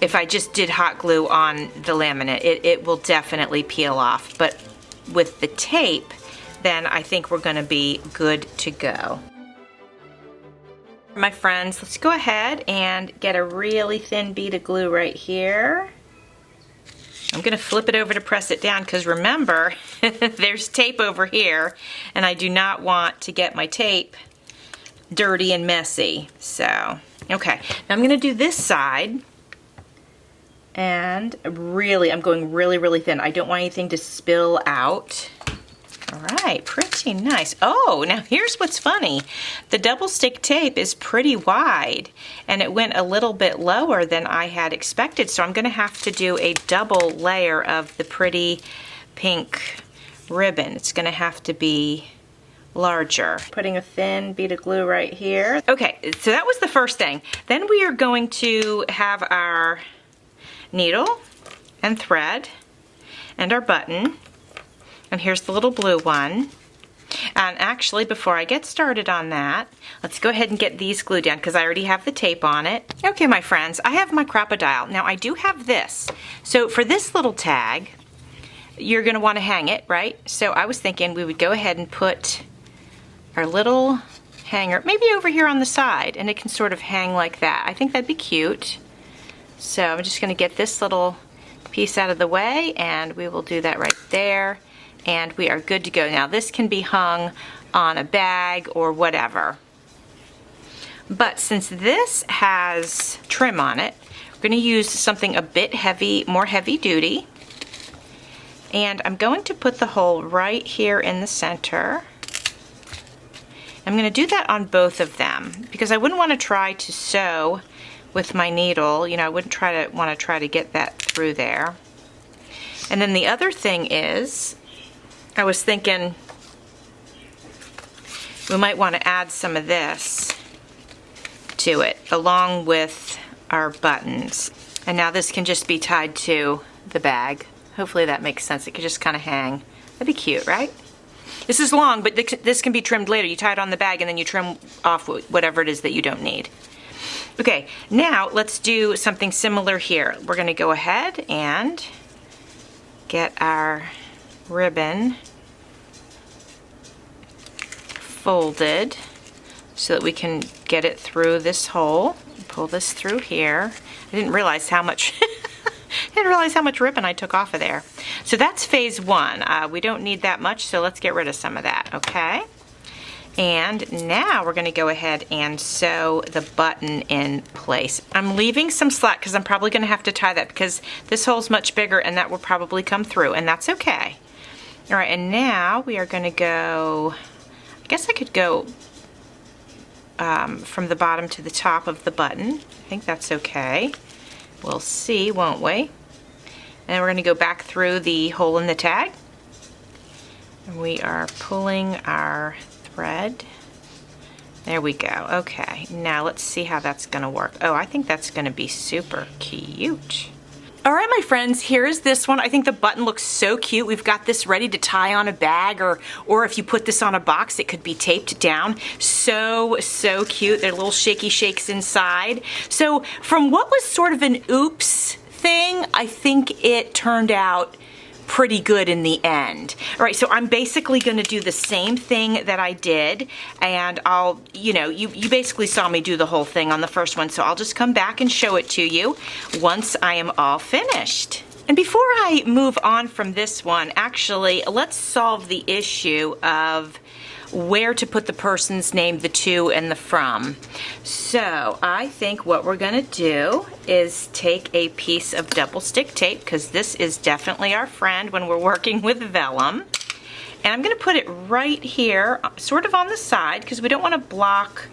if I just did hot glue on the laminate. It will definitely peel off. But with the tape, then I think we're going to be good to go. My friends, let's go ahead and get a really thin bead of glue right here. I'm going to flip it over to press it down because remember, there's tape over here and I do not want to get my tape dirty and messy. So, okay, now I'm going to do this side and I'm going really, really thin. I don't want anything to spill out. All right, pretty nice. Oh, now here's what's funny. The double stick tape is pretty wide and it went a little bit lower than I had expected, so I'm going to have to do a double layer of the pretty pink ribbon. It's going to have to be larger. Putting a thin bead of glue right here. Okay, so that was the first thing. Then we are going to have our needle and thread and our button. And here's the little blue one. And actually, before I get started on that, let's go ahead and get these glued down because I already have the tape on it. Okay, my friends, I have my crocodile. Now, I do have this. So for this little tag, you're going to want to hang it, right? So I was thinking we would go ahead and put our little hanger, maybe over here on the side, and it can sort of hang like that. I think that'd be cute. So I'm just going to get this little piece out of the way, and we will do that right there. And we are good to go. Now this can be hung on a bag or whatever. But since this has trim on it, we're going to use something a bit heavy, more heavy duty. And I'm going to put the hole right here in the center. I'm going to do that on both of them because I wouldn't want to try to sew with my needle. You know, I wouldn't want to try to get that through there. And then the other thing is, I was thinking we might want to add some of this to it along with our buttons. And now this can just be tied to the bag. Hopefully that makes sense. It could just kind of hang. That'd be cute, right? This is long, but this can be trimmed later. You tie it on the bag and then you trim off whatever it is that you don't need. Okay, now let's do something similar here. We're going to go ahead and get our ribbon folded so that we can get it through this hole. Pull this through here. I didn't realize how much ribbon I took off of there. So that's phase one. We don't need that much, so let's get rid of some of that, okay? And now we're going to go ahead and sew the button in place. I'm leaving some slack because I'm probably going to have to tie that because this hole's much bigger and that will probably come through, and that's okay. All right, and now we are going to go, I guess I could go from the bottom to the top of the button. I think that's okay. We'll see, won't we? And then we're going to go back through the hole in the tag. And we are pulling our thread. There we go. Okay, now let's see how that's going to work. Oh, I think that's going to be super cute. All right, my friends, here's this one. I think the button looks so cute. We've got this ready to tie on a bag, or if you put this on a box, it could be taped down. So cute. They're little shaky shakes inside. So from what was sort of an oops thing, I think it turned out pretty good in the end. All right, so I'm basically going to do the same thing that I did, and I'll, you basically saw me do the whole thing on the first one, so I'll just come back and show it to you once I am all finished. And before I move on from this one, actually, let's solve the issue of where to put the person's name, the to and the from. So I think what we're going to do is take a piece of double stick tape, because this is definitely our friend when we're working with vellum. And I'm going to put it right here, sort of on the side, because we don't want to block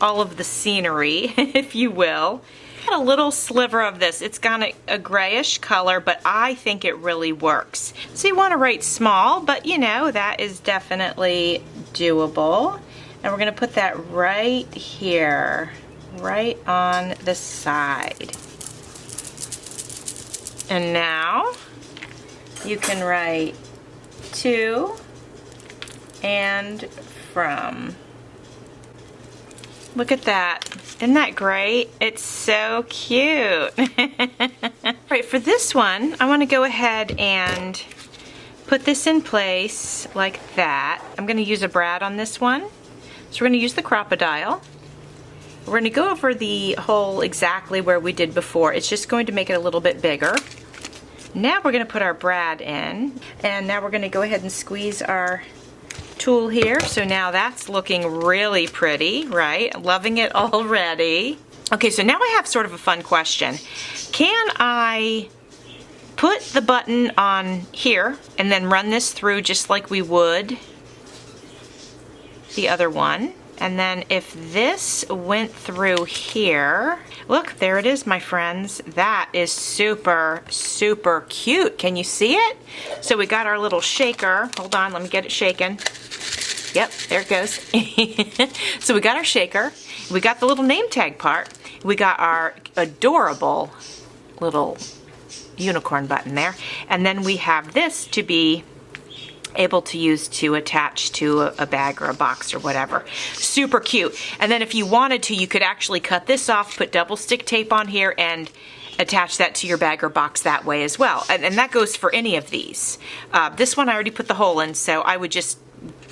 all of the scenery, if you will. Got a little sliver of this. It's got a grayish color, but I think it really works. So you want to write small, but that is definitely doable. And we're going to put that right here, right on the side. And now you can write to and from. Look at that. Isn't that great? It's so cute. Right, for this one, I want to go ahead and put this in place like that. I'm going to use a brad on this one. So we're going to use the crocodile. We're going to go over the hole exactly where we did before. It's just going to make it a little bit bigger. Now we're going to put our brad in, and now we're going to go ahead and squeeze our tool here. So now that's looking really pretty, right? I'm loving it already. Okay, so now I have sort of a fun question. Can I put the button on here and then run this through just like we would the other one? And then if this went through here, look, there it is, my friends. That is super, super cute. Can you see it? So we got our little shaker. Hold on, let me get it shaken. Yep, there it goes. So we got our shaker, we got the little name tag part, we got our adorable little unicorn button there, and then we have this to be able to use to attach to a bag or a box or whatever. Super cute. And then if you wanted to, you could actually cut this off, put double stick tape on here, and attach that to your bag or box that way as well. And that goes for any of these. This one I already put the hole in, so I would just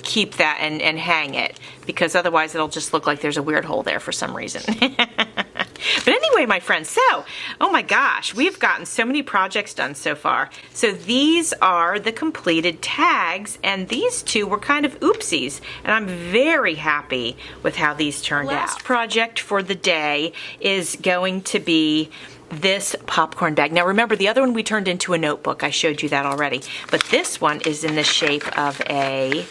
keep that and hang it, because otherwise it'll just look like there's a weird hole there for some reason. But anyway, my friends, so, oh my gosh, we've gotten so many projects done so far. So these are the completed tags, and these two were kind of oopsies, and I'm very happy with how these turned out. Last project for the day is going to be this popcorn bag. Now remember, the other one we turned into a notebook. I showed you that already. But this one is in the shape of a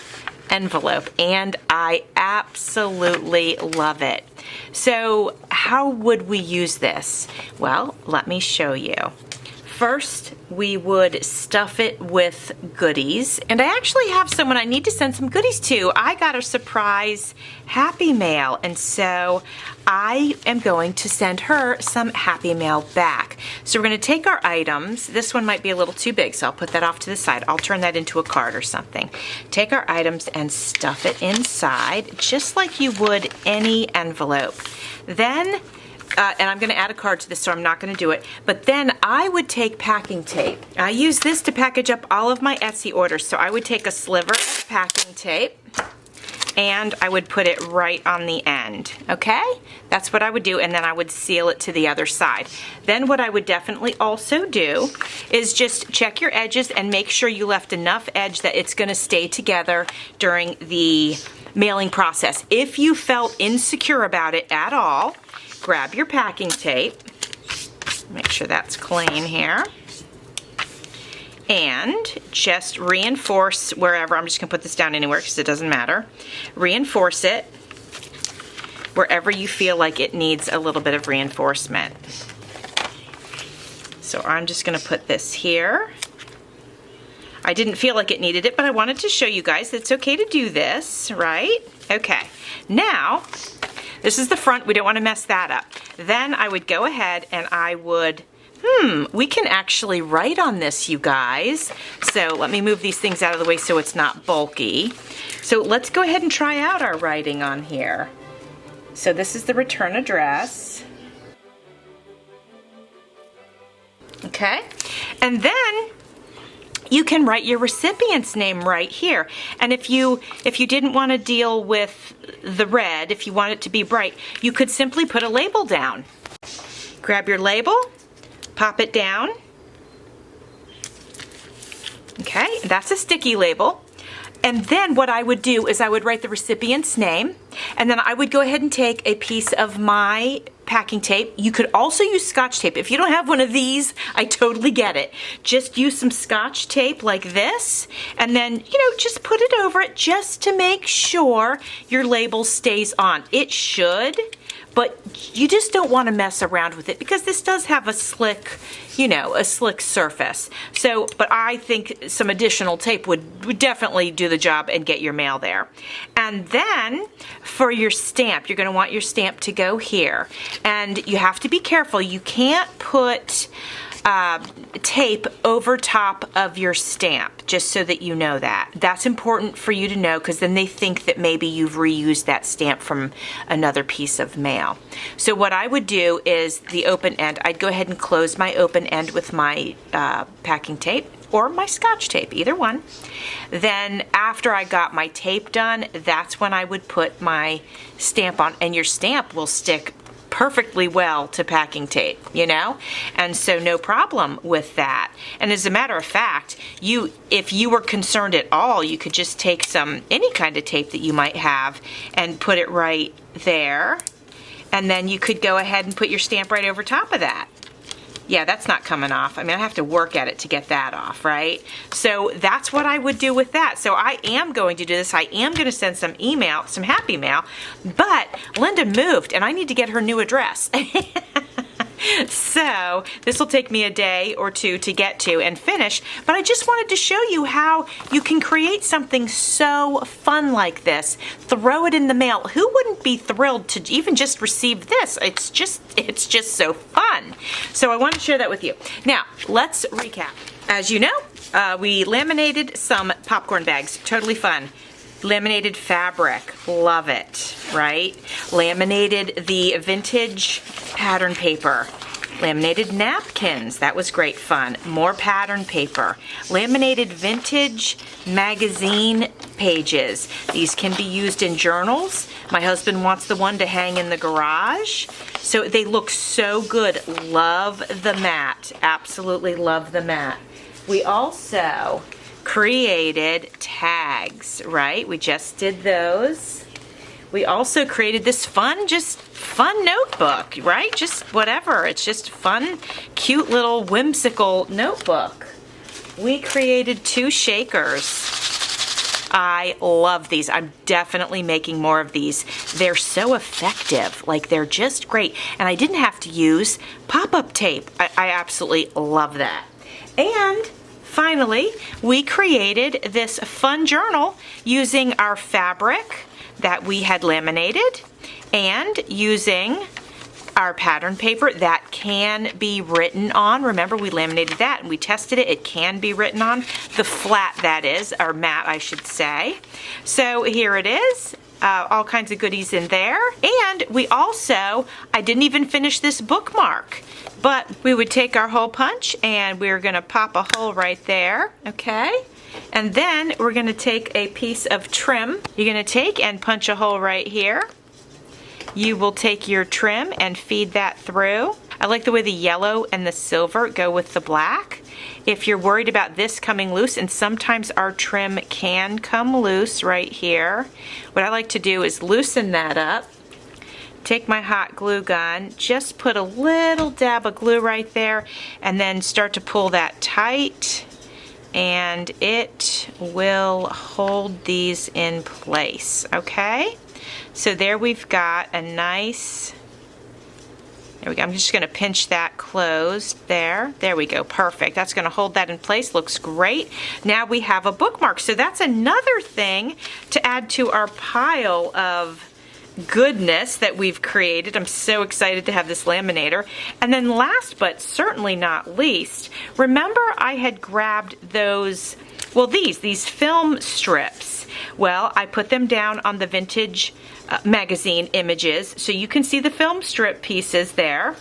envelope, and I absolutely love it. So how would we use this? Well, let me show you. First, we would stuff it with goodies. And I actually have someone I need to send some goodies to. I got a surprise Happy Mail, and so I am going to send her some Happy Mail back. So we're going to take our items. This one might be a little too big, so I'll put that off to the side. I'll turn that into a card or something. Take our items and stuff it inside, just like you would any envelope. Then and I'm going to add a card to this, so I'm not going to do it. But then I would take packing tape. I use this to package up all of my Etsy orders. So I would take a sliver of packing tape, and I would put it right on the end, okay? That's what I would do, and then I would seal it to the other side. Then what I would definitely also do is just check your edges and make sure you left enough edge that it's going to stay together during the mailing process. If you felt insecure about it at all, grab your packing tape, make sure that's clean here, and just reinforce wherever. I'm just going to put this down anywhere because it doesn't matter. Reinforce it wherever you feel like it needs a little bit of reinforcement. So I'm just going to put this here. I didn't feel like it needed it, but I wanted to show you guys that it's okay to do this, right? Okay, now this is the front. We don't want to mess that up. Then I would go ahead and I would, we can actually write on this, you guys. So let me move these things out of the way so it's not bulky. So let's go ahead and try out our writing on here. So this is the return address. Okay, and then you can write your recipient's name right here. And if you didn't want to deal with the red, if you want it to be bright, you could simply put a label down. Grab your label, pop it down. Okay, that's a sticky label. And then what I would do is I would write the recipient's name, and then I would go ahead and take a piece of my packing tape. You could also use Scotch tape. If you don't have one of these, I totally get it. Just use some Scotch tape like this, and then, just put it over it just to make sure your label stays on. It should, but you just don't want to mess around with it because this does have a slick, a slick surface. So, but I think some additional tape would definitely do the job and get your mail there. And then for your stamp, you're going to want your stamp to go here. And you have to be careful. You can't put tape over top of your stamp, just so that you know that. That's important for you to know because then they think that maybe you've reused that stamp from another piece of mail. So what I would do is the open end, I'd go ahead and close my open end with my packing tape or my Scotch tape, either one. Then after I got my tape done, that's when I would put my stamp on, and your stamp will stick perfectly well to packing tape, and so no problem with that. And as a matter of fact, if you were concerned at all, you could just take any kind of tape that you might have and put it right there, and then you could go ahead and put your stamp right over top of that. Yeah, that's not coming off. I mean, I have to work at it to get that off, right? So that's what I would do with that. So I am going to do this. I am going to send some email, some happy mail, but Linda moved and I need to get her new address. So this will take me a day or two to get to and finish, but I just wanted to show you how you can create something so fun like this. Throw it in the mail. Who wouldn't be thrilled to even just receive this? It's just so fun. So I want to share that with you. Now, let's recap. As you know, we laminated some popcorn bags. Totally fun. Laminated fabric, love it, right? Laminated the vintage pattern paper. Laminated napkins, that was great fun. More pattern paper. Laminated vintage magazine pages. These can be used in journals. My husband wants the one to hang in the garage. So they look so good. Love the mat. Absolutely love the mat. We also created tags, right? We just did those. We also created this fun notebook, right? Just whatever. It's just fun, cute little whimsical notebook. We created 2 shakers. I love these. I'm definitely making more of these. They're so effective. Like, they're just great. And I didn't have to use pop-up tape. I absolutely love that. And finally, we created this fun journal using our fabric that we had laminated and using our pattern paper that can be written on. Remember, we laminated that and we tested it. It can be written on. The flat, that is, or matte, I should say. So here it is. All kinds of goodies in there. And we also, I didn't even finish this bookmark, but we would take our hole punch and we're gonna pop a hole right there, okay? And then we're gonna take a piece of trim. You're gonna take and punch a hole right here. You will take your trim and feed that through. I like the way the yellow and the silver go with the black. If you're worried about this coming loose, and sometimes our trim can come loose right here, what I like to do is loosen that up, take my hot glue gun, just put a little dab of glue right there, and then start to pull that tight, and it will hold these in place, okay? So there we've got a nice, there we go. I'm just going to pinch that closed there. There we go. Perfect. That's going to hold that in place. Looks great. Now we have a bookmark. So that's another thing to add to our pile of goodness that we've created. I'm so excited to have this laminator. And then last but certainly not least, remember I had grabbed those, well, these film strips. Well, I put them down on the vintage magazine images, so you can see the film strip pieces there.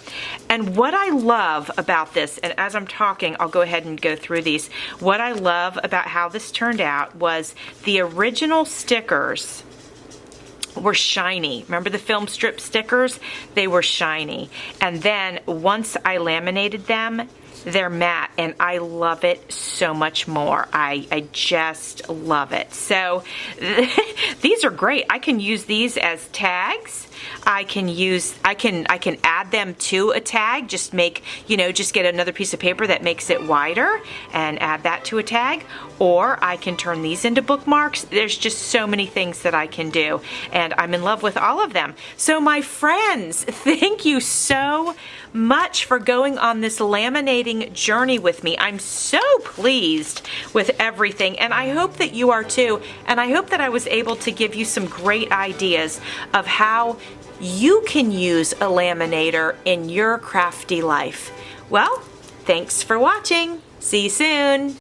And what I love about this, and as I'm talking, I'll go ahead and go through these. What I love about how this turned out was the original stickers were shiny. Remember the film strip stickers? They were shiny. And then once I laminated them, they're matte, and I love it so much more. I just love it. So these are great. I can use these as tags. I can add them to a tag. Just make, just get another piece of paper that makes it wider and add that to a tag. Or I can turn these into bookmarks. There's just so many things that I can do, and I'm in love with all of them. So my friends, thank you so much for going on this laminating journey with me. I'm so pleased with everything, and I hope that you are too. And I hope that I was able to give you some great ideas of how you can use a laminator in your crafty life. Well, thanks for watching. See you soon.